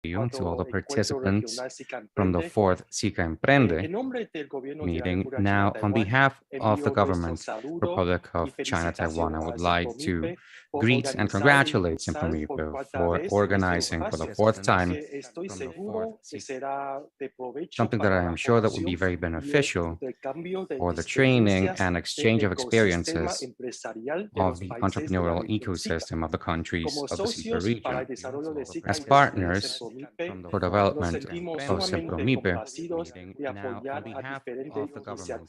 you and to all the participants from the fourth SICA Emprende meeting. Now, on behalf of the government, Republic of China, Taiwan, I would like to greet and congratulate Sempromipe for organizing for the fourth time something that I am sure that will be very beneficial for the training and exchange of experiences of the entrepreneurial ecosystem of the countries of the SICA region. As partners for development of Sempromipe, now on behalf of the government,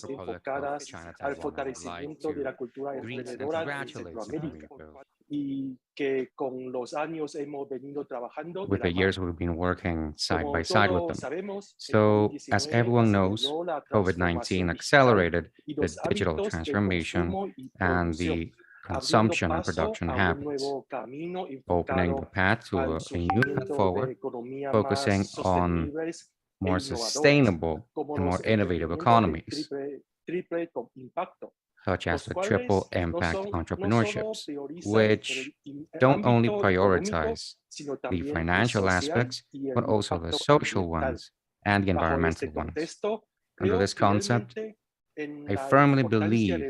Republic of China, Taiwan, I would like to greet and congratulate Sempromipe. With the years we've been working side by side with them. So, as everyone knows, COVID-19 accelerated the digital transformation and the consumption and production habits, opening the path to a new path forward, focusing on more sustainable and more innovative economies, such as the triple impact entrepreneurships, which don't only prioritize the financial aspects, but also the social ones and the environmental ones. Under this concept, I firmly believe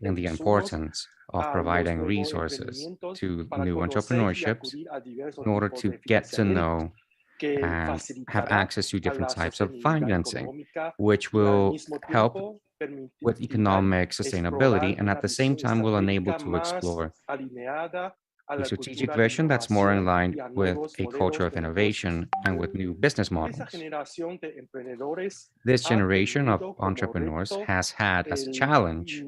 in the importance of providing resources to new entrepreneurships in order to get to know and have access to different types of financing, which will help with economic sustainability and at the same time will enable to explore a strategic vision that's more in line with a culture of innovation and with new business models. This generation of entrepreneurs has had as a challenge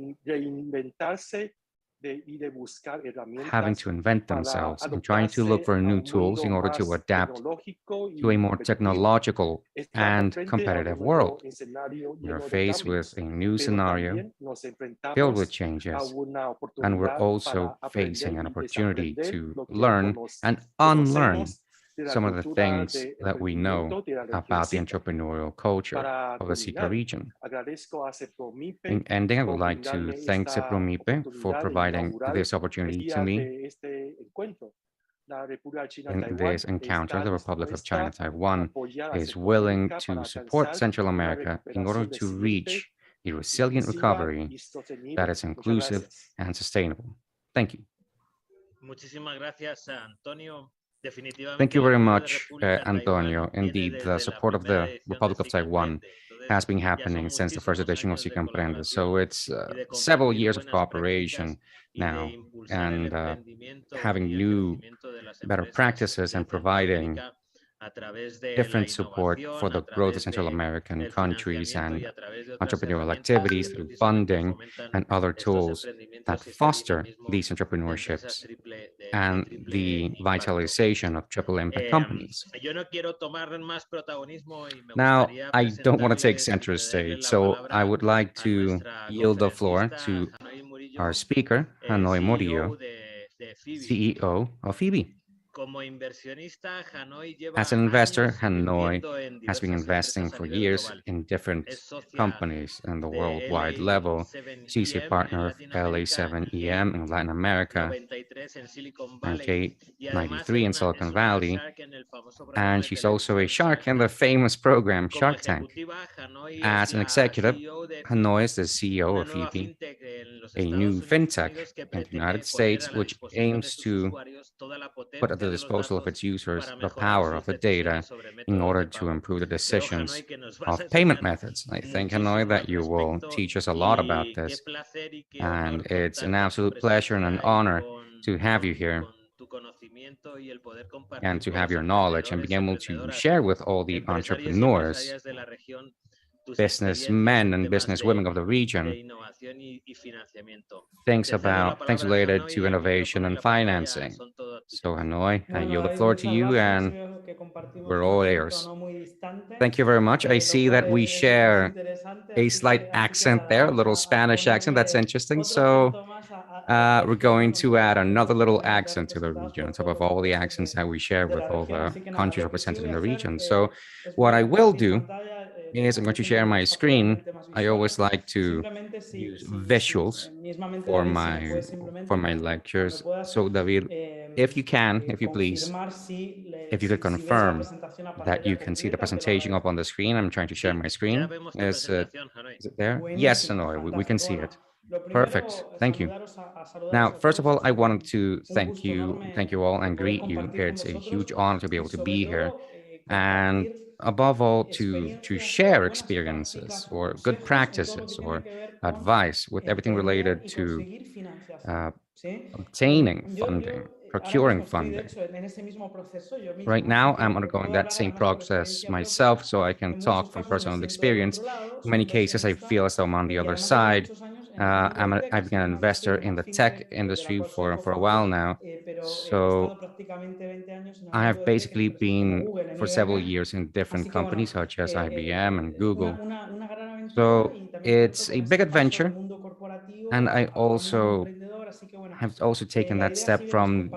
having to invent themselves and trying to look for new tools in order to adapt to a more technological and competitive world. We are faced with a new scenario filled with changes, and we're also facing an opportunity to learn and unlearn some of the things that we know about the entrepreneurial culture of the SICA region. In ending, I would like to thank Sempromipe for providing this opportunity to me. In this encounter, the Republic of China, Taiwan is willing to support Central America in order to reach a resilient recovery that is inclusive and sustainable. Thank you. Thank you very much, Antonio. Indeed, the support of the Republic of Taiwan has been happening since the first edition of SICA Emprende. So it's several years of cooperation now and having new, better practices and providing different support for the growth of Central American countries and entrepreneurial activities through funding and other tools that foster these entrepreneurships and the vitalization of triple impact companies. Now, I don't want to take center stage, so I would like to yield the floor to our speaker, Hanoi Murillo, CEO of Phoebe. As an investor, Hanoi has been investing for years in different companies in the worldwide level. She's a partner of LA7EM in Latin America, and K93 in Silicon Valley, and she's also a shark in the famous program Shark Tank. As an executive, Hanoi is the CEO of Phoebe, a new fintech in the United States, which aims to put at the disposal of its users the power of the data in order to improve the decisions of payment methods. I think, Hanoi, that you will teach us a lot about this, and it's an absolute pleasure and an honor to have you here and to have your knowledge and be able to share with all the entrepreneurs, businessmen and businesswomen of the region things related to innovation and financing. So, Hanoi, I yield the floor to you, and we're all ears. Thank you very much. I see that we share a slight accent there, a little Spanish accent. That's interesting. So we're going to add another little accent to the region on top of all the accents that we share with all the countries represented in the region. So what I will do is I'm going to share my screen. I always like to use visuals for my lectures. So David, If you can, if you please, if you could confirm that you can see the presentation up on the screen. I'm trying to share my screen. Is it there? Yes, no, we can see it. Perfect. Thank you. Now, first of all, I wanted to thank you all, and greet you. It's a huge honor to be able to be here, and above all, to share experiences or good practices or advice with everything related to uh, obtaining funding, procuring funding. Right now, I'm undergoing that same process myself, so I can talk from personal experience. In many cases, I feel as though I'm on the other side. I've been an investor in the tech industry for a while now, so I have basically been for several years in different companies such as IBM and Google. So it's a big adventure, and I also have also taken that step from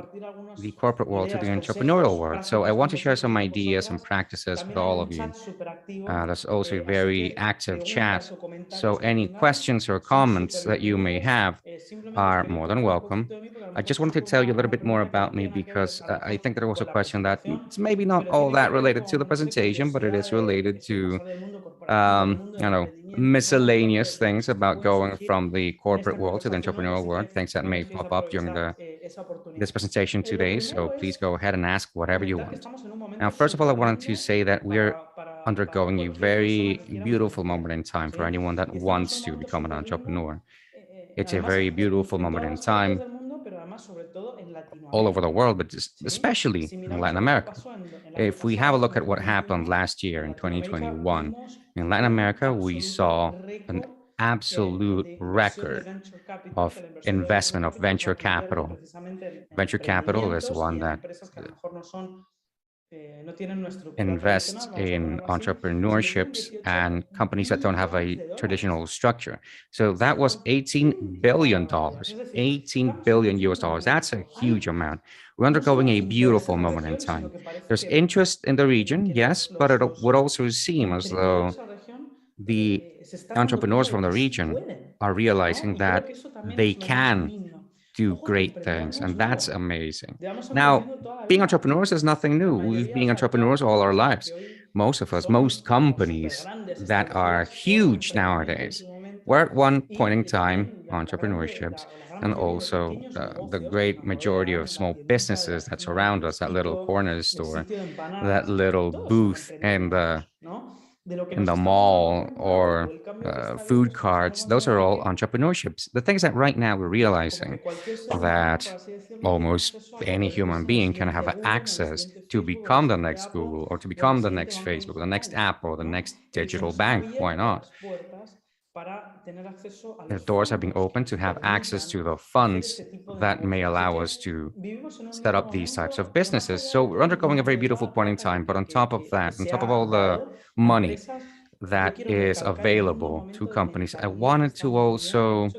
the corporate world to the entrepreneurial world. So I want to share some ideas and practices with all of you. There's also a very active chat. So any questions or comments that you may have are more than welcome. I just wanted to tell you a little bit more about me because I think there was a question that it's maybe not all that related to the presentation, but it is related to miscellaneous things about going from the corporate world to the entrepreneurial world, things that may pop up during this presentation today. So please go ahead and ask whatever you want. Now, first of all, I wanted to say that we're undergoing a very beautiful moment in time for anyone that wants to become an entrepreneur. It's a very beautiful moment in time all over the world, but especially in Latin America. If we have a look at what happened last year in 2021, in Latin America, we saw an absolute record of investment of venture capital. Venture capital is one that invest in entrepreneurships and companies that don't have a traditional structure. So that was $18 billion, 18 billion US dollars. That's a huge amount. We're undergoing a beautiful moment in time. There's interest in the region, yes, but it would also seem as though the entrepreneurs from the region are realizing that they can do great things, and that's amazing. Now, being entrepreneurs is nothing new. We've been entrepreneurs all our lives. Most of us, most companies that are huge nowadays were at one point in time entrepreneurships, and also the great majority of small businesses that surround us, that little corner store, that little booth in the mall, or food carts. Those are all entrepreneurships. The things that right now we're realizing that almost any human being can have access to become the next Google or to become the next Facebook, the next app, or the next digital bank. Why not? The doors have been opened to have access to the funds that may allow us to set up these types of businesses. So we're undergoing a very beautiful point in time. But on top of that, on top of all the money that is available to companies, I wanted to also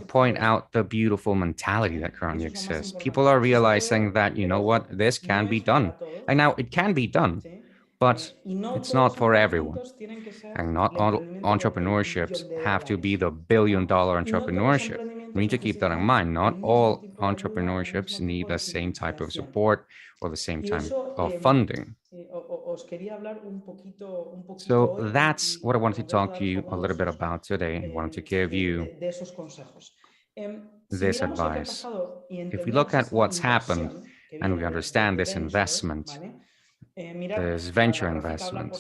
point out the beautiful mentality that currently exists. People are realizing that, you know what, this can be done. And now it can be done, but it's not for everyone. And not all entrepreneurships have to be the billion-dollar entrepreneurship. We need to keep that in mind. Not all entrepreneurships need the same type of support or the same type of funding. So that's what I wanted to talk to you a little bit about today. I wanted to give you this advice. If we look at what's happened and we understand this investment, this venture investment,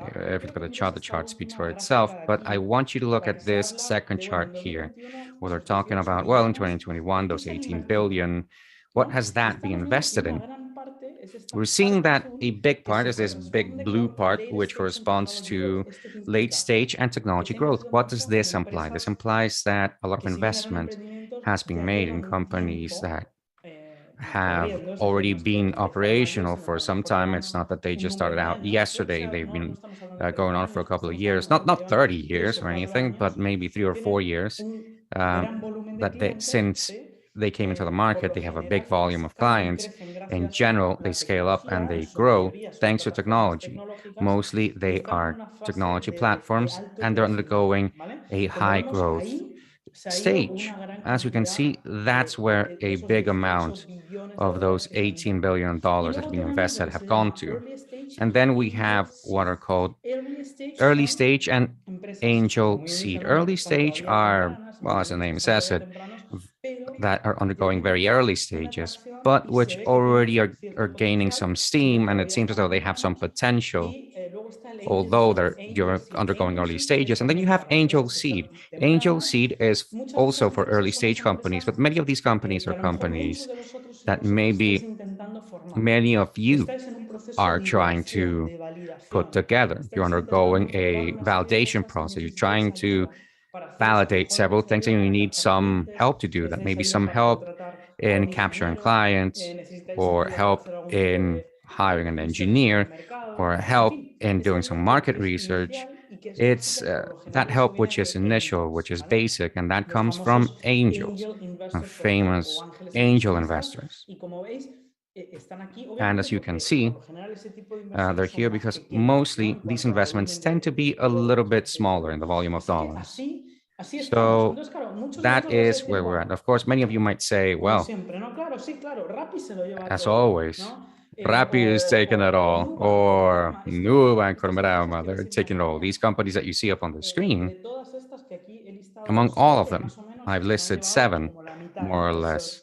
if you look at the chart speaks for itself. But I want you to look at this second chart here, where they're talking about, well, in 2021, those 18 billion, what has that been invested in? We're seeing that a big part is this big blue part, which corresponds to late stage and technology growth. What does this imply? This implies that a lot of investment has been made in companies that have already been operational for some time. It's not that they just started out yesterday. They've been going on for a couple of years, not 30 years or anything, but maybe 3 or 4 years. That since they came into the market, they have a big volume of clients. In general, they scale up and they grow thanks to technology. Mostly they are technology platforms, and they're undergoing a high growth stage. As you can see, that's where a big amount of those $18 billion that have been invested have gone to. And then we have what are called early stage and angel seed. Early stage are, well, as the name says it, that are undergoing very early stages, but which already are gaining some steam, and it seems as though they have some potential, although you're undergoing early stages. And then you have angel seed. Angel seed is also for early stage companies, but many of these companies are companies that maybe many of you are trying to put together. You're undergoing a validation process. You're trying to validate several things, and you need some help to do that. Maybe some help in capturing clients, or help in hiring an engineer, or help in doing some market research. It's that help which is initial, which is basic, and that comes from angels, famous angel investors. And as you can see, they're here because mostly these investments tend to be a little bit smaller in the volume of dollars. So that is where we're at. Of course, many of you might say, well, as always, Rappi is taking it all, or Nubank or Merama, they're taking it all. These companies that you see up on the screen, among all of them, I've listed seven, more or less.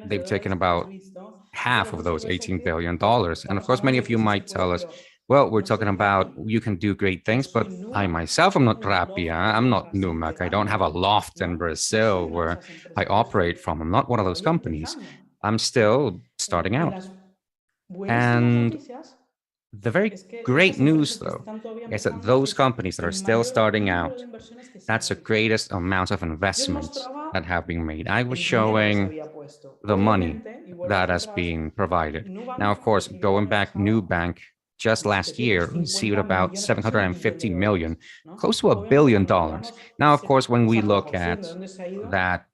They've taken about half of those $18 billion. And of course, many of you might tell us, well, we're talking about you can do great things, but I myself am not Rapia. I'm not Numac. I don't have a loft in Brazil where I operate from. I'm not one of those companies. I'm still starting out. And the very great news, though, is that those companies that are still starting out, that's the greatest amount of investments that have been made. I was showing the money that has been provided. Now, of course, going back, Nubank just last year received about 750 million, close to $1 billion. Now, of course, when we look at that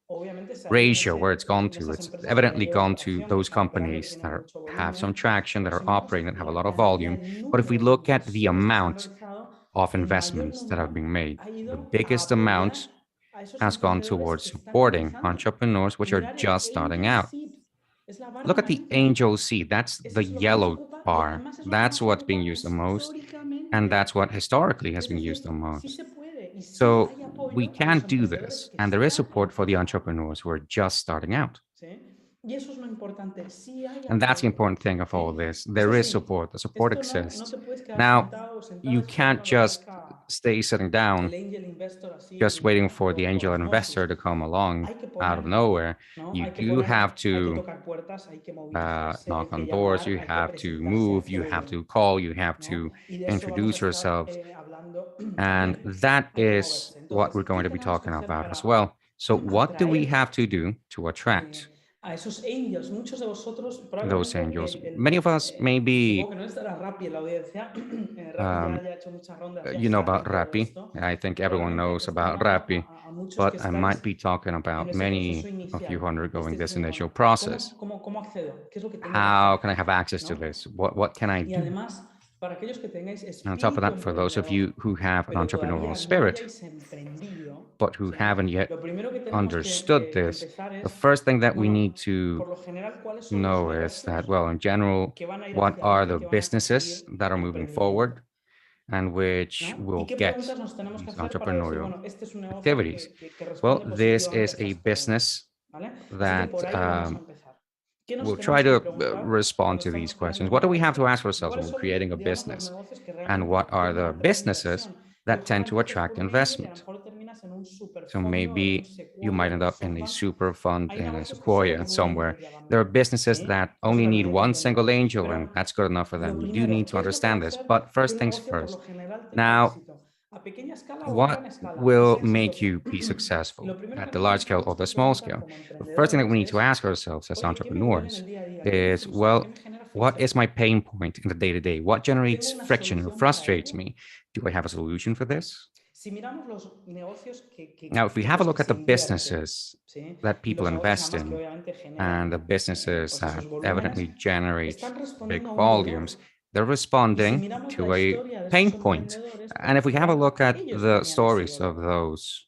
ratio where it's gone to, it's evidently gone to those companies that have some traction, that are operating, that have a lot of volume. But if we look at the amount of investments that have been made, the biggest amount has gone towards supporting entrepreneurs which are just starting out. Look at the angel seed. That's the yellow bar. That's what's being used the most. And that's what historically has been used the most. So we can do this. And there is support for the entrepreneurs who are just starting out. Y eso es lo importante. Sí hay And that's the apoyo. important thing of all this. There Eso is sí, support. The support no exists. te puedes quedar Now, sentado o sentada you can't esperando a que just aparezca stay sitting el down, angel investor así just waiting for the por angel investor osmosis. to come along Hay que out of poner, nowhere. ¿no? You do have Hay que to tocar puertas, hay que movilizarse, hay knock que on doors, llamar, you hay que have to presentarse a move, you have hacerlo, to call, you have ¿no? to Y de eso vamos a introduce estar yourselves. hablando And también. that Hay que is moverse. what we're Entonces, going ¿qué to be tenemos que talking hacer about as para well. So, what do we atraer have to do to attract a esos angels? Muchos de vosotros those probablemente angels? Many of us supongo maybe que no estará Rappi en la audiencia. Rappi um, ya ha hecho muchas rondas, ya you know sabe about todo Rappi. esto, I think pero everyone probablemente knows about extendamos Rappi, a muchos que but I might estáis be talking en about ese proceso many of you inicial who are y undergoing estáis this diciendo, initial bueno, process. ¿cómo accedo? ¿Qué es lo que tengo que How hacer? can I have access to ¿No? this? What can I Y do? además, para aquellos que tengáis And on top of espíritu that, for those of you emprendedor, who have an pero entrepreneurial todavía no spirit, hayáis emprendido, but who ¿sí? haven't yet Lo primero que tenemos understood que this, empezar the es, first thing that we bueno, need to por lo general, ¿cuáles son los know is that, negocios well, in general, que van a ir what hacia are adelante, the que van a businesses conseguir that are el moving emprendimiento? forward and which ¿No? ¿Y will qué get preguntas nos tenemos que these hacer para decir, entrepreneurial bueno, este es un negocio activities? que Well, responde this positivamente a is a estas preguntas? business ¿Vale? Así que that por ahí vamos a empezar. ¿Qué nos will try tenemos que to preguntar respond cuando to these estamos creando questions. un What do we have negocio? to ask ourselves when ¿Cuáles we're son, creating a digamos, los business? negocios que And realmente what are the demandan la businesses inversión? Y that tend ojalá to empieces attract por un angel y a lo investment? mejor terminas en un So superfondo, en un maybe you sequoia, might en end un up in a softbank. super fund Hay in a negocios que solo sequoia con un somewhere. angel ya van There are bien. businesses ¿Sí? that only Vosotros me need vais one diciendo. single angel, and Pero that's good enough for them. lo You do primero, need to ¿qué es lo que va a understand this. hacer But que first un things negocio por lo first. general tenga Now, éxito? ¿A pequeña escala o a what gran escala? Que will sea make exitoso. you be Y lo successful primero que at the nos large vamos a scale or the small preguntar scale? como The first thing that we emprendedores need to es, ask ourselves as oye, ¿qué me mueve en el entrepreneurs día a día? ¿Qué me is, frustra? ¿Qué well, me genera what is friction? my pain point in the day to day? What ¿Tengo generates una friction or solución para frustrates ello? me? Do I have a solution for this? Si miramos los negocios Now, if we en have a los que look at se the invierte, businesses ¿sí? that Y people los negocios invest además que in, obviamente and the generan businesses pues that esos volúmenes, evidently generate están respondiendo big a un volumes, dolor. they're Y si responding miramos la to a historia de pain esos point. emprendedores, And pues if we have a look probablemente at ellos the tenían ese stories of dolor. those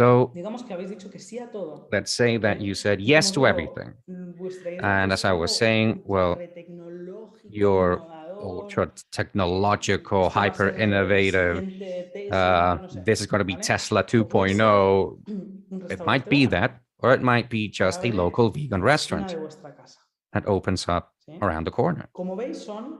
So Digamos que habéis dicho que sí a todo. let's say that you said Y yes como to todo, everything. vuestra idea And es as I was algo saying, well, ultratecnológico, your innovador, technological, esto va a hyper ser el innovative, siguiente Tesla, no sé, this is going to be ¿vale? Tesla O puede ser 2.0. un It restaurante might be bueno that, or it might be al just lado a de local vegan la esquina restaurant de vuestra casa. that opens up ¿Sí? around the corner. Como veis, son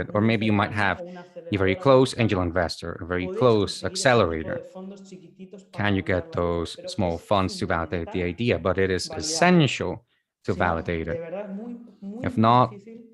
it. Or maybe you might have o una a very aceleradora close angel cercana, investor, a very podéis close conseguir ese tipo accelerator. de fondos chiquititos para Can you get validar la idea, those pero small es funds to validate the fundamental idea? But it is validarlo. essential to Si no, validate de it. verdad es muy, muy, If muy not, difícil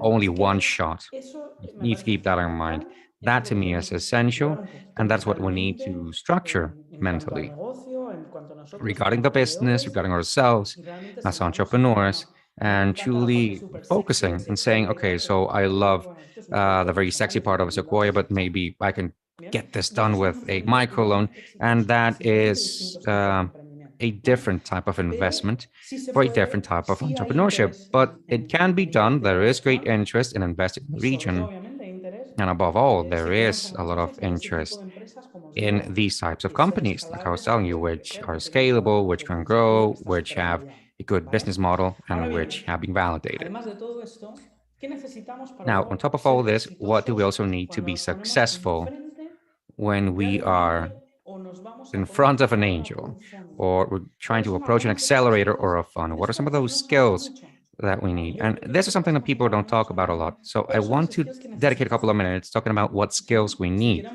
only es que one shot. eso You me need to parece keep that in mind. fundamental. That Eso to lo me is tenemos que essential, llevar un poquito and that's what we need mentalmente to structure en cuanto a mentally negocio, en cuanto a nosotros como regarding the business, emprendedores regarding ourselves y realmente as sentarnos y decir, entrepreneurs, bueno, no me and encanta la parte truly súper sexy, focusing and sexy, saying, okay, aburrida, pero so I realmente, love bueno, esto es un the producto very personal sexy y part of lo vas a Sequoia, but desechar. maybe I can get this done with a microloan, and that is a different type of investment for a different type of entrepreneurship. But it can be done. There is great interest in investing in the region. And above all, there is a lot of interest in these types of companies, like I was telling you, which are scalable, which can grow, which have a good business model, and which have been validated. Now, on top of all this, what do we also need to be successful when we are in front of an angel or we're trying to approach an accelerator or a fund? What are some of those skills that we need? And this is something that people don't talk about a lot. So I want to dedicate a couple of minutes talking about what skills we need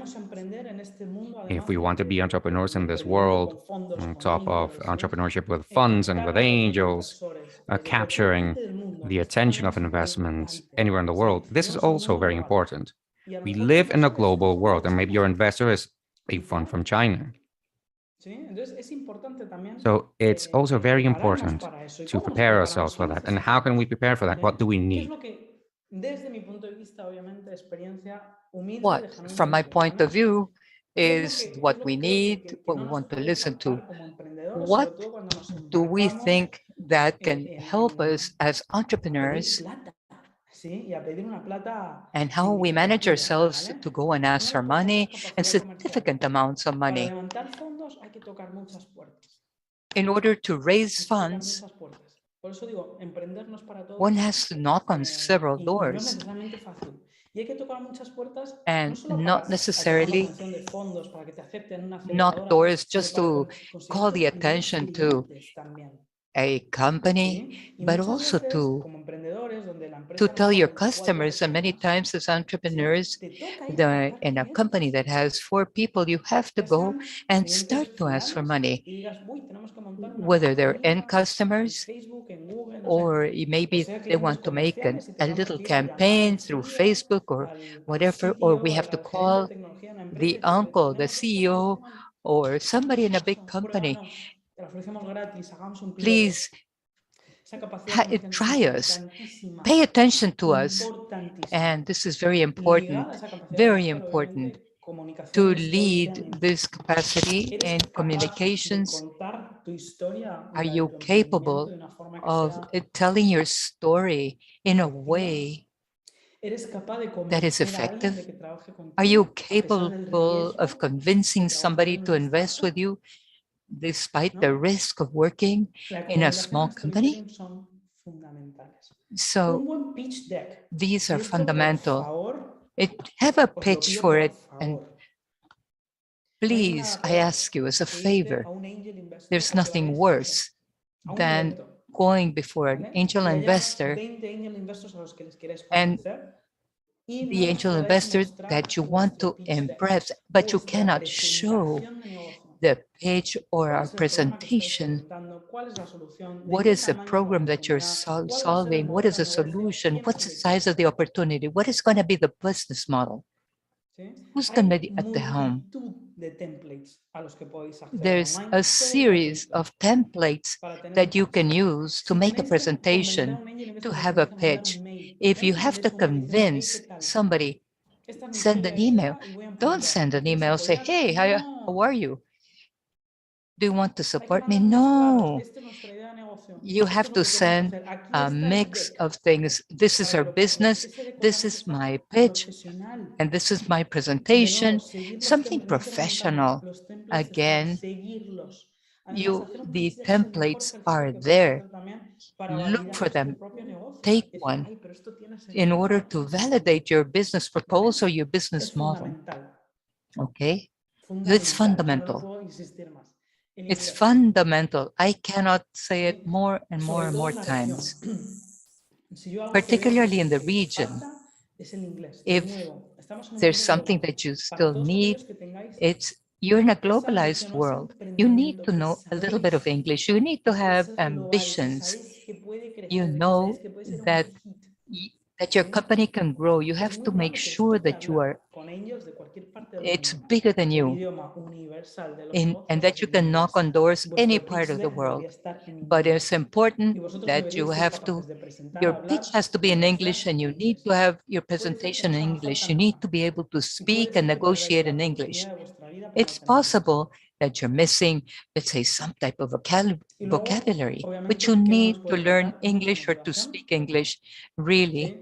if we want to be entrepreneurs in this world, on top of entrepreneurship with funds and with angels, capturing the attention of investments anywhere in the world. This is also very important. We live in a global world, and maybe your investor is a fund from China. So it's also very important to prepare ourselves for that. And how can we prepare for that? What do we need? What, from my point of view, is what we need, what we want to listen to. What do we think that can help us as entrepreneurs, and how we manage ourselves to go and ask for money and significant amounts of money? In order to raise funds, one has to knock on several doors, and not necessarily knock doors just to call the attention to a company, but also to tell your customers. And many times as entrepreneurs, in a company that has 4 people, you have to go and start to ask for money, whether they're end customers or maybe they want to make a little campaign through Facebook or whatever, or we have to call the uncle, the CEO, or somebody in a big company. Please try us, pay attention to us. And this is very important to lead this capacity in communications. Are you capable of telling your story in a way that is effective? Are you capable of convincing somebody to invest with you despite the risk of working in a small company? So these are fundamental. Have a pitch for it, and please, I ask you as a favor, there's nothing worse than going before an angel investor and the angel investor that you want to impress, but you cannot show the pitch or our presentation. What is the program that you're solving? What is the solution? What's the size of the opportunity? What is going to be the business model? Who's going to be at the helm? There's a series of templates that you can use to make a presentation, to have a pitch. If you have to convince somebody, send an email. Don't send an email, say, hey, how are you? Do you want to support me? No. You have to send a mix of things. This is our business. This is my pitch. And this is my presentation. Something professional. Again, the templates are there. Look for them. Take one in order to validate your business proposal, your business model. Okay? It's fundamental. It's fundamental. I cannot say it more and more and more times, particularly in the region. If there's something that you still need, you're in a globalized world. You need to know a little bit of English. You need to have ambitions. You know that your company can grow. You have to make sure that you are it's bigger than you, and that you can knock on doors any part of the world. But it's important that you have to, your pitch has to be in English, and you need to have your presentation in English. You need to be able to speak and negotiate in English. It's possible that you're missing, let's say, some type of vocabulary, but you need to learn English or to speak English really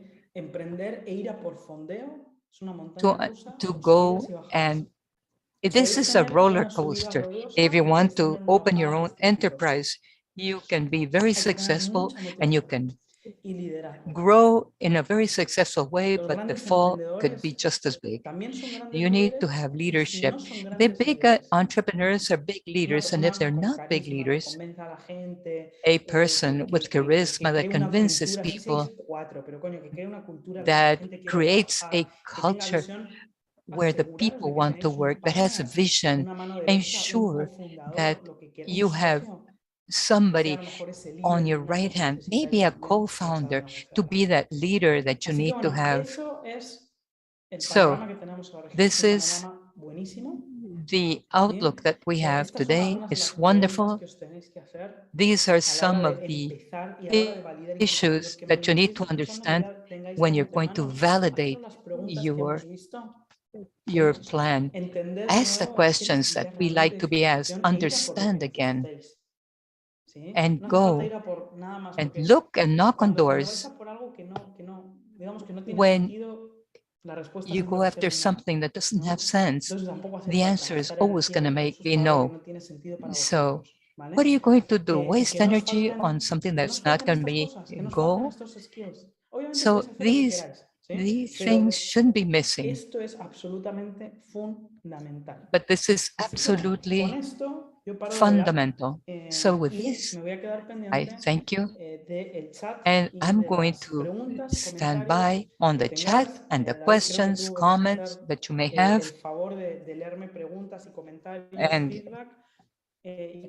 to go. And this is a roller coaster. If you want to open your own enterprise, you can be very successful and you can grow in a very successful way, but the fall could be just as big. You need to have leadership. The big entrepreneurs are big leaders, and if they're not big leaders, a person with charisma that convinces people, that creates a culture where the people want to work, that has a vision, ensure that you have somebody on your right hand, maybe a co-founder, to be that leader that you need to have. So this is the outlook that we have today. It's wonderful. These are some of the issues that you need to understand when you're going to validate your plan. Ask the questions that we like to be asked, understand again, and go and look and knock on doors. When you go after something that doesn't have sense, the answer is always going to be no. So what are you going to do? Waste energy on something that's not going to be go? So these things shouldn't be missing. But this is absolutely fundamental. So with this, I thank you. And I'm going to stand by on the chat and the questions, comments that you may have.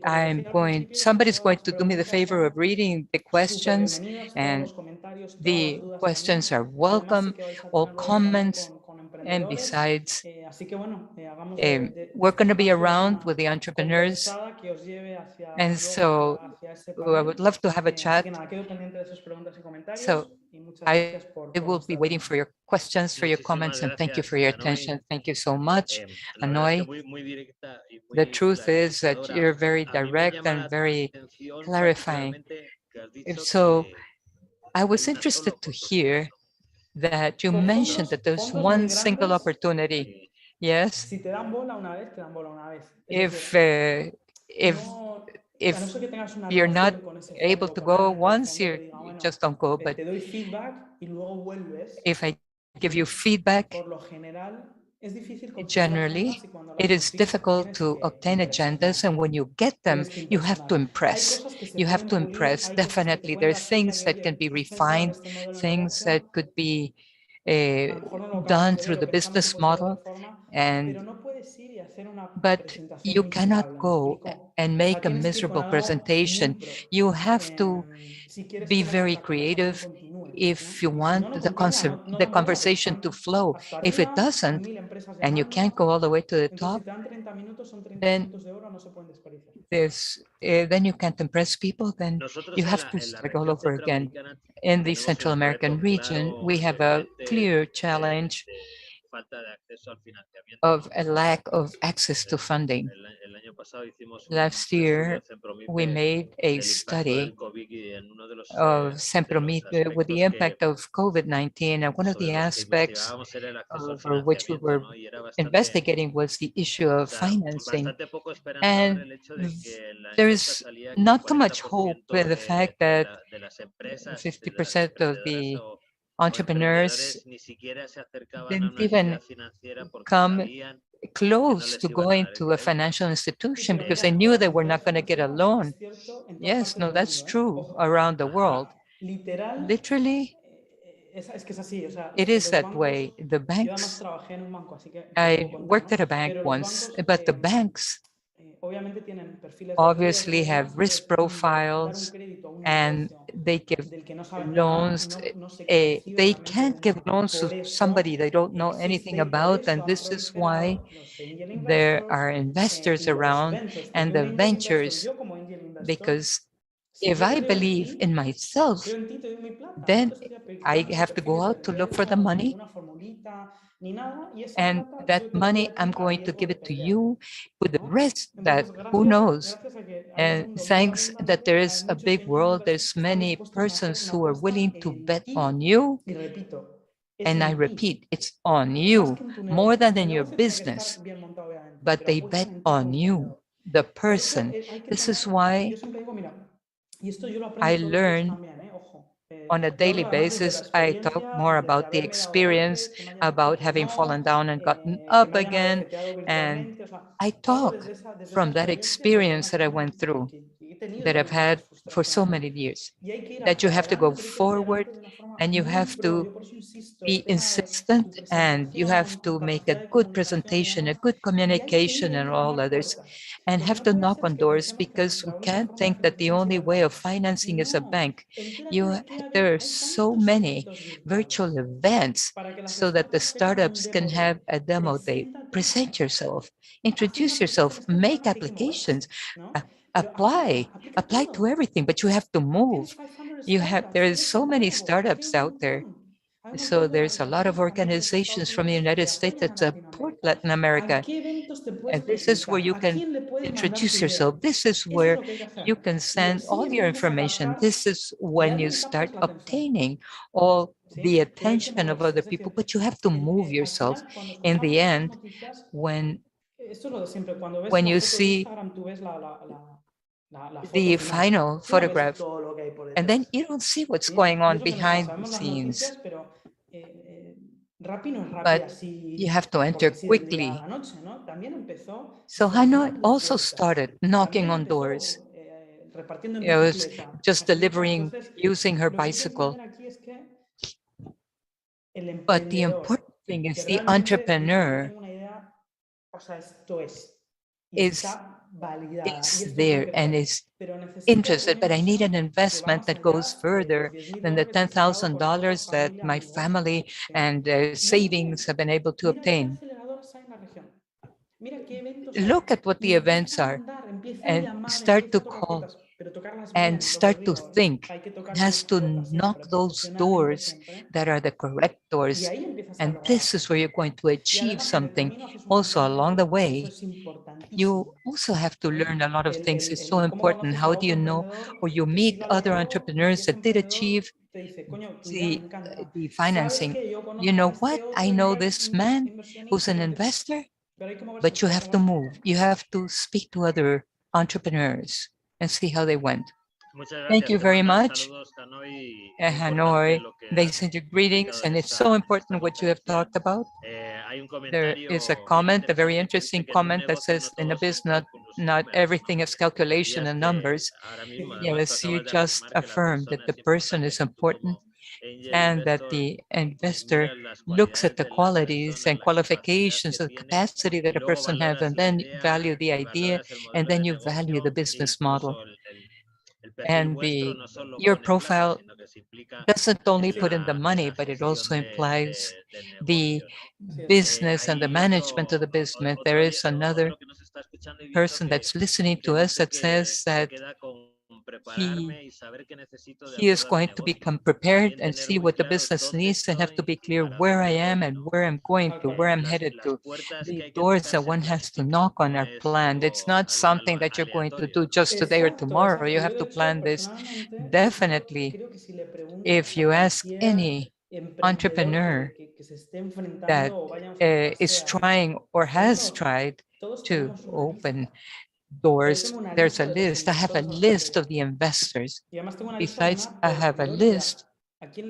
And somebody's going to do me the favor of reading the questions, and the questions are welcome, all comments. And besides, we're going to be around with the entrepreneurs. And so I would love to have a chat. So I will be waiting for your questions, for your comments, and thank you for your attention. Thank you so much, Anoy. The truth is that you're very direct and very clarifying. So I was interested to hear that you mentioned that there's one single opportunity. Yes. If you're not able to go once, you just don't go. But if I give you feedback, generally, it is difficult to obtain agendas, and when you get them, you have to impress. You have to impress. Definitely, there are things that can be refined, things that could be done through the business model, but you cannot go and make a miserable presentation. You have to be very creative if you want the conversation to flow. If it doesn't, and you can't go all the way to the top, then then you can't impress people. Then you have to start all over again. In the Central American region, we have a clear challenge of a lack of access to funding. Last year, we made a study of Sempromite with the impact of COVID-19, and one of the aspects over which we were investigating was the issue of financing. And there is not too much hope in the fact that 50% of the entrepreneurs didn't even come close to going to a financial institution because they knew they were not going to get a loan. Yes, no, that's true around the world. Literally, it is that way. The banks, I worked at a bank once, but the banks obviously have risk profiles, and they give loans. They can't give loans to somebody they don't know anything about, and this is why there are investors around and the ventures, because if I believe in myself, then I have to go out to look for the money, and that money I'm going to give it to you with the rest that who knows. And thanks that there is a big world, there's many persons who are willing to bet on you. And I repeat, it's on you more than in your business, but they bet on you, the person. This is why I learn on a daily basis. I talk more about the experience, about having fallen down and gotten up again. And I talk from that experience that I went through, that I've had for so many years, that you have to go forward and you have to be insistent, and you have to make a good presentation, a good communication and all others, and have to knock on doors, because we can't think that the only way of financing is a bank. There are so many virtual events so that the startups can have a demo day. Present yourself, introduce yourself, make applications, apply to everything, but you have to move. There is so many startups out there, so there's a lot of organizations from the United States that support Latin America. And this is where you can introduce yourself. This is where you can send all your information. This is when you start obtaining all the attention of other people, but you have to move yourself. In the end, when you see the final photograph, and then you don't see what's going on behind the scenes. But you have to enter quickly. So Hanoi also started knocking on doors. It was just delivering, using her bicycle. But the important thing is the entrepreneur is there and is interested, but I need an investment that goes further than the $10,000 that my family and savings have been able to obtain. Look at what the events are and start to call and start to think. It has to knock those doors that are the correct doors. And this is where you're going to achieve something. Also, along the way, you also have to learn a lot of things. It's so important. How do you know, or you meet other entrepreneurs that did achieve the financing? You know what? I know this man who's an investor, but you have to move. You have to speak to other entrepreneurs and see how they went. Thank you very much, Hanoi. They send you greetings, and it's so important what you have talked about. There is a comment, a very interesting comment that says, in a business, not everything is calculation and numbers. Yes, you just affirmed that the person is important and that the investor looks at the qualities and qualifications of the capacity that a person has, and then value the idea, and then you value the business model. And your profile doesn't only put in the money, but it also implies the business and the management of the business. There is another person that's listening to us that says that he is going to become prepared and see what the business needs, and have to be clear where I am and where I'm going to, where I'm headed to. The doors that one has to knock on are planned. It's not something that you're going to do just today or tomorrow. You have to plan this definitely. If you ask any entrepreneur that is trying or has tried to open doors, there's a list. I have a list of the investors. Besides, I have a list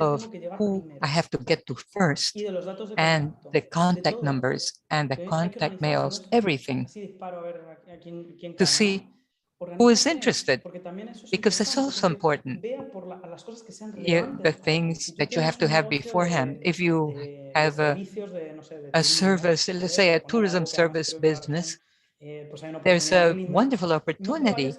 of who I have to get to first, and the contact numbers and the contact mails, everything, to see who is interested, because it's also important. The things that you have to have beforehand. If you have a service, let's say a tourism service business, there's a wonderful opportunity,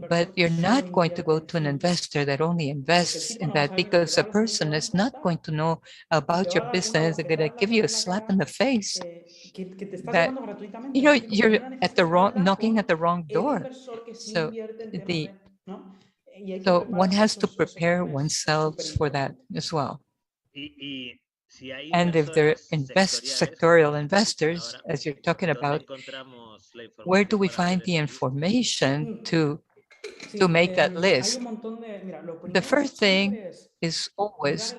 but you're not going to go to an investor that only invests in that, because the person is not going to know about your business. They're going to give you a slap in the face that, you're at the wrong, knocking at the wrong door. So the so one has to prepare oneself for that as well. And if they're sectorial investors, as you're talking about, where do we find the information to make that list? The first thing is always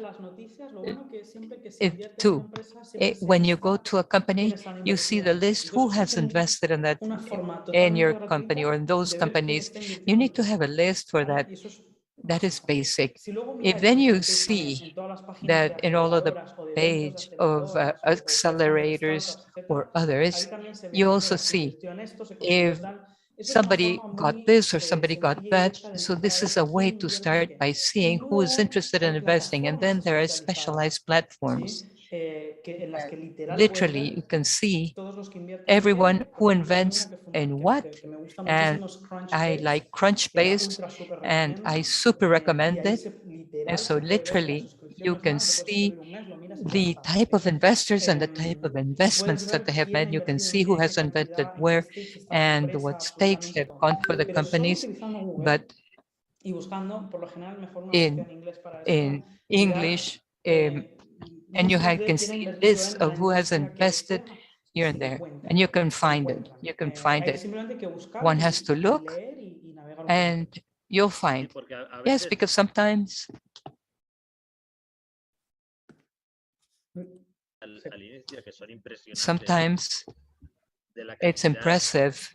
when you go to a company, you see the list who has invested in that, in your company or in those companies. You need to have a list for that. That is basic. If then you see that in all of the page of accelerators or others, you also see if somebody got this or somebody got that. So this is a way to start by seeing who is interested in investing. And then there are specialized platforms. Literally, you can see everyone who invents in what. And I like Crunchbase, and I super recommend it. And so literally, you can see the type of investors and the type of investments that they have made. You can see who has invested where and what stakes have gone for the companies. But in English, and you can see lists of who has invested here and there, and you can find it. You can find it. One has to look, and you'll find. Yes, because sometimes it's impressive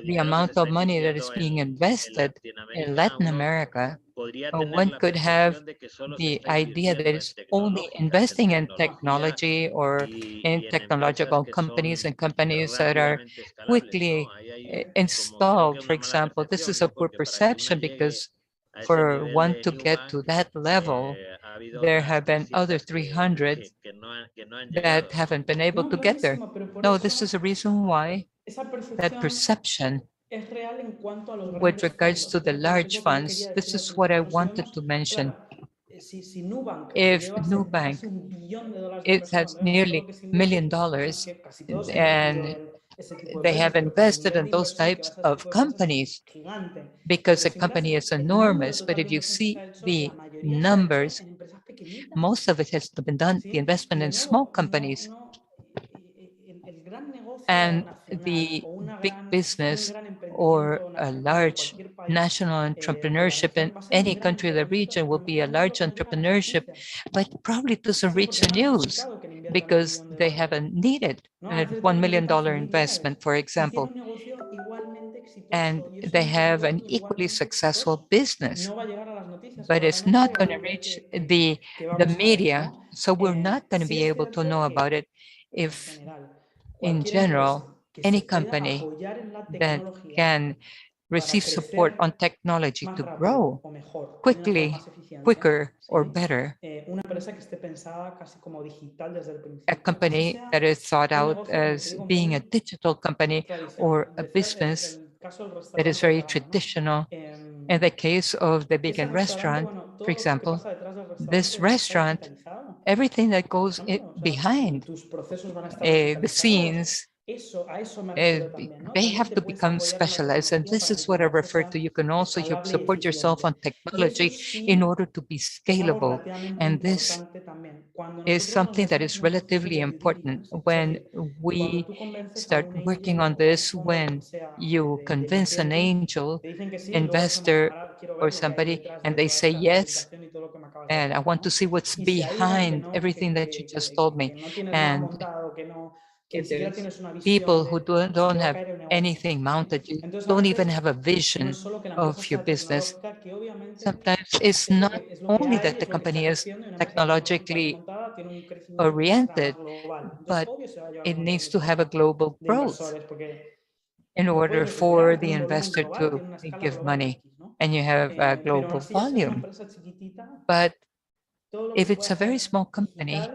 the amount of money that is being invested in Latin America. One could have the idea that it's only investing in technology or in technological companies and companies that are quickly installed. For example, this is a poor perception, because for one to get to that level, there have been other 300 that haven't been able to get there. No, this is a reason why that perception with regards to the large funds. This is what I wanted to mention. If Nubank, it has nearly $1 million, and they have invested in those types of companies because the company is enormous. But if you see the numbers, most of it has been done, the investment in small companies. And the big business or a large national entrepreneurship in any country of the region will be a large entrepreneurship, but probably doesn't reach the news because they haven't needed a $1 million investment, for example, and they have an equally successful business, but it's not going to reach the media. So we're not going to be able to know about it if, in general, any company that can receive support on technology to grow quickly, quicker, or better, a company that is thought out as being a digital company or a business that is very traditional. In the case of the vegan restaurant, for example, this restaurant, everything that goes behind the scenes, they have to become specialized. And this is what I refer to. You can also support yourself on technology in order to be scalable. And this is something that is relatively important when we start working on this. When you convince an angel investor or somebody and they say yes, and I want to see what's behind everything that you just told me. And if there's people who don't have anything mounted, you don't even have a vision of your business. Sometimes it's not only that the company is technologically oriented, but it needs to have a global growth in order for the investor to give money, and you have a global volume. But if it's a very small company,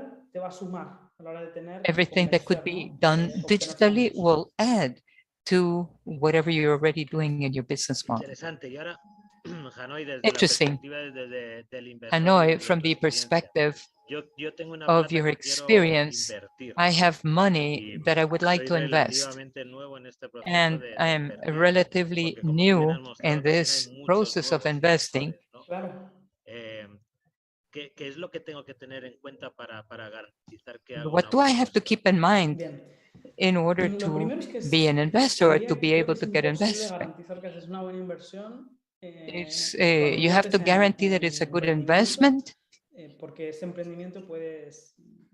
everything that could be done digitally will add to whatever you're already doing in your business model. Interesante. Y ahora, Hanoi, desde la Interesting. perspectiva del inversor y Hanoi, de from tu the experiencia. perspective Yo tengo una of plata your que quiero experience, invertir. I have money Y that I would like soy to invest, relativamente nuevo en este proceso and de I am invertir, relatively porque como tú bien new has mostrado, in también hay this muchos process of nuevos investing. inversores, ¿no? Claro. ¿Qué es lo que tengo que tener en cuenta para garantizar que haga What una do I buena have to inversión? keep in mind Bien. in order Lo to primero es que be an investor or diría to que be creo que able es to get imposible investment? garantizar que haces una buena inversión cuando You have to inviertes guarantee that it's a good emprendimiento, investment porque ese emprendimiento puede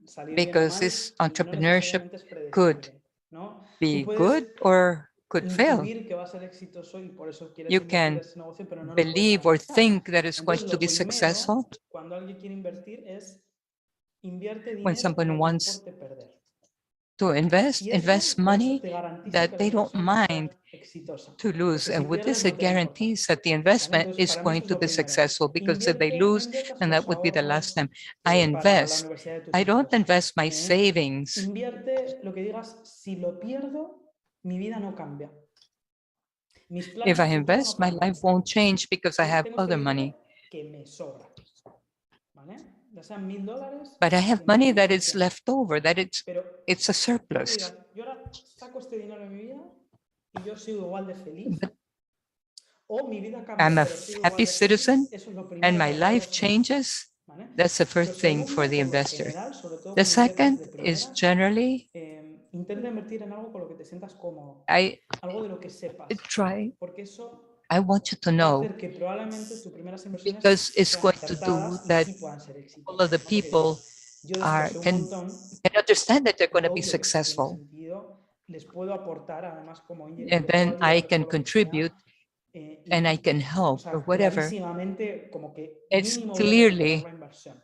salir bien o because mal this y no entrepreneurship necesariamente es could predecible, ¿no? Tú be puedes good or could fail. intuir que va a ser exitoso y por eso quieres You invertir en can ese negocio, pero no lo puedes believe or garantizar. think that it's going Entonces, to lo be primero, successful. cuando alguien quiere invertir, es invierte When dinero que someone no te wants importe perder. to invest Y eso, con eso money te garantizo that que la they don't inversión va a mind ser exitosa. to lose. Porque si And with pierdes this, no it te va a importar. guarantees that the ¿Vale? investment Entonces, is para mí going eso es to lo be primero. successful, because if they Invierte, no lose, inviertas then los that would be the last ahorros time. I para la invest. universidad de tus I don't hijos. invest my savings Invierte lo que digas, si lo pierdo, mi vida no cambia. Mis if planes I a futuro no invest, my cambian. life won't change because I ¿Sí? have Tengo este other dinero money. que me sobra. ¿Vale? Ya sean $1000. But I have como money como that is funcione. left over, that Pero it's a tú que surplus. digas, yo ahora saco este dinero de mi vida y yo sigo igual de feliz. But O mi vida cambia, I'm a pero sigo happy igual de feliz. citizen Eso es lo primero and que my acabo de life observar. changes. ¿Vale? That's the Lo first thing for segundo, the por lo investor. general, sobre todo The cuando inviertes de second is primeras, generally intenta invertir en algo con lo que te sientas cómodo. I Algo de lo que sepas. try. Porque eso I want you to va a know, hacer que probablemente tus primeras inversiones because it's sean going to acertadas do y that sí puedan ser all exitosas. of the ¿no? Porque people yo de esto sé un montón. can understand that they're Es going to be obvio que esto tiene successful. sentido. Les puedo aportar, además, como And les puedo then I ayudar can con lo que contribute sea. and I can O help sea, or whatever. clarísimamente, como que It's mínimo voy a recuperar la clearly inversión.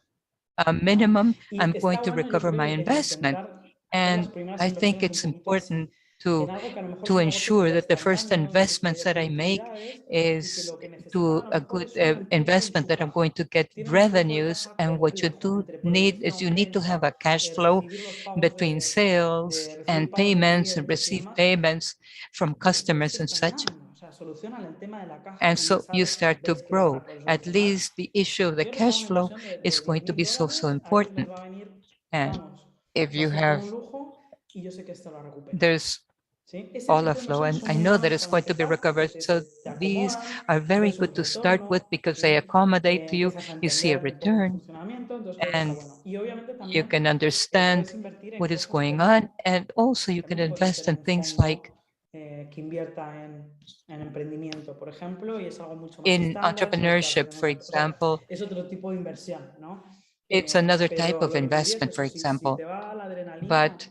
a minimum, Y I'm going está to bueno, yo recover creo, my el investment. intentar hacer las And primeras I think inversiones un it's poquito así. important En algo que a lo mejor to es un negocio que ensure ya that the está first andando, en el que investments todavía that I tiene make utilidades y que is lo que necesitan a to lo a mejor good es un empuje en investment su that I'm caja. going to get Tienen un flujo de revenues. caja And what you complejo do entre need is you producción, need to have a venta, cash flow recibir los pagos between sales recibir and pagos de payments and clientes y receive demás. payments from Pero es que customers and están such. ganando. O sea, solucionan el tema de la caja And y ya so you sabes, start to ves que lo van grow. a poder At solucionar. least the issue of the Yo les hago cash una flow inversión is de going to be so $10.000, a ellos les important. va a venir, And vamos, if va a you ser todo have, un lujo y yo sé que esto lo recupero. there's ¿Sí? Ese all tipo a de flow, inversiones and son I muy know that buenas it's para going to be empezar porque recovered. So te these acomodan, are very ves un good to start with retorno, because they ¿sí? accommodate to you. Empiezas a You see a entender un poco el return funcionamiento, entonces creo que está and bueno. Y obviamente you también can understand puedes invertir en what is cosas going on. como, And also you can también puedes invest meter en in un things like fondo que invierta en emprendimiento, por ejemplo, y es algo mucho más in estándar, sabes que vas a entrepreneurship, tener for una... O sea, example. es otro tipo de inversión, ¿no? It's another type Pero of lo que te diría es investment, for eso, si example. te va la adrenalina, But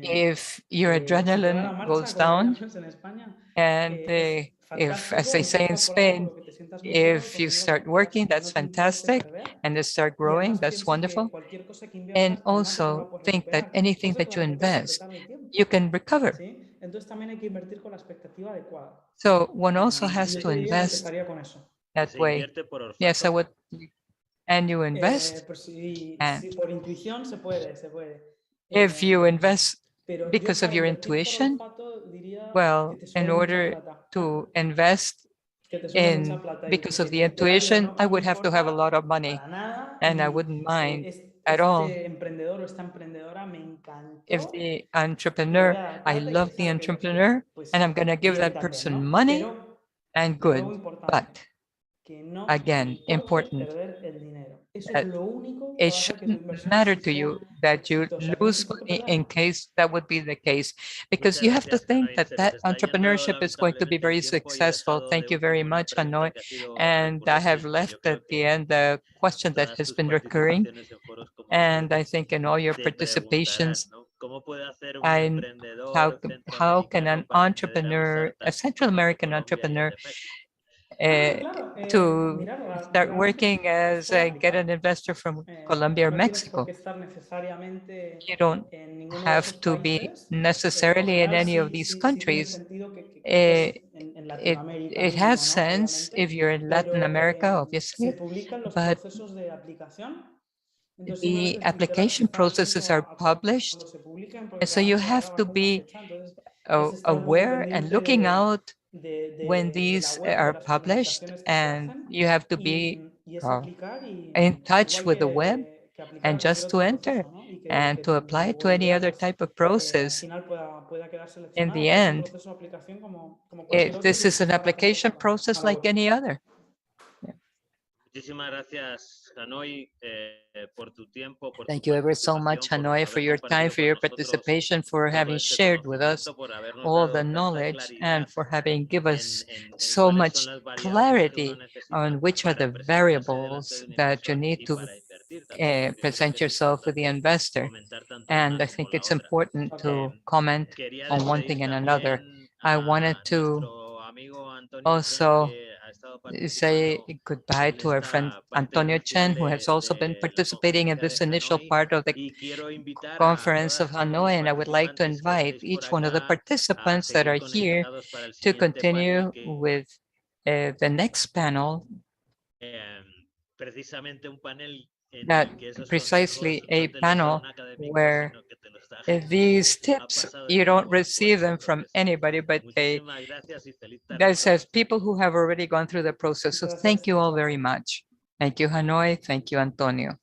if your si te va la adrenaline marcha, goes como down, diríamos en España, and es if, as fantástico, they say in empieza por algo con Spain, lo que te sientas muy cómodo, if con you dinero que start veas working, que that's no te importe fantastic, perder. and they start Y growing, además that's piensa que wonderful. cualquier cosa que And inviertas, además de que no la also puedes think that recuperar, anything puede ser que that you la recuperes pero te invest, tarde tiempo. you can recover. ¿Sí? Entonces también hay que invertir con la expectativa adecuada. So one also Y has yo to te diría que invest empezaría con eso. that Se way. invierte por olfato. Yes, I would. And you invest, Pues si and por intuición se puede, se puede. if you invest Pero yo because of para your invertir por intuition, olfato diría que well, te in sobre mucha order plata. to invest Que te sobre mucha in plata y because of que the te hable o intuition, no, I no me would have to have a lot importa of money, para nada. and I Y wouldn't mind at all. este emprendedor o esta emprendedora me If encantó the y le voy entrepreneur, a dar I plata y que love the sea lo que invertir. entrepreneur, Pues and I'm going to give bien that también, person ¿no? money and Pero algo good. importante, But que no te again, importe important, perder el dinero. Eso es that lo único que it va a hacer que tu shouldn't inversión matter sí to sea you that you exitosa, que no te lose importe money in perderla. case that would be the case, because Muchas you have to gracias, think Hanoi. that Se nos that está yendo entrepreneurship is going to be lamentablemente el very tiempo y he successful. dejado Thank de you very último una much, pregunta Hanoi. que ha sido And I recurrente have y que yo left at creo the que end the en question that todas has tus been recurring. participaciones en foros como este And I think in all your te preguntarán, participations, ¿no? ¿Cómo puede hacer un I emprendedor how can centroamericano an para acceder a un entrepreneur, a startup Central como el de American Colombia y el entrepreneur, de México? Claro, to mirar, start realmente working as puede get aplicar. an investor from Colombia or No tienes por Mexico? qué estar necesariamente You don't en ninguno de have esos to be países. Por lo necessarily in general, any of sí, these sí, sí tiene countries. sentido que Eh, estés en It Latinoamérica it has mínimo, ¿no? sense Obviamente. if you're in Latin Pero America, se obviously, publican los but procesos de aplicación. Entonces, the simplemente es application estar processes atento are a cuando published, se publican, porque and te so van a you avisar, have ahora va a to ser una be fecha. Entonces, aware and looking out when de these la web, de are las published, publicaciones que se and hacen, you have to be y es uh, aplicar in touch igual with the web que aplicar and cualquier just to otro enter proceso, ¿no? and Que to tu apply to any idea, other pues, type of al process. final pueda quedar In seleccionada, the que es un end, proceso de aplicación como cualquier otro this que is se an está haciendo application a process la like web. any other. Muchísimas gracias, Hanoi, por tu tiempo, por Thank tu you ever so much, participación, Hanoi, for your time, for your participation, for having shared with us all the knowledge, and for having given us so much clarity on which are the variables that you need to present yourself with the investor. And I think it's important to comment on one thing and another. I wanted to also say goodbye to our friend Antonio Chen, who has also been participating in this initial part of the conference of Hanoi, and I would like to invite each one of the participants that are here to continue with the next panel, that precisely a panel where these tips, you don't receive them from anybody, but that says people who have already gone through the process. So thank you all very much. Thank you, Hanoi. Thank you, Antonio.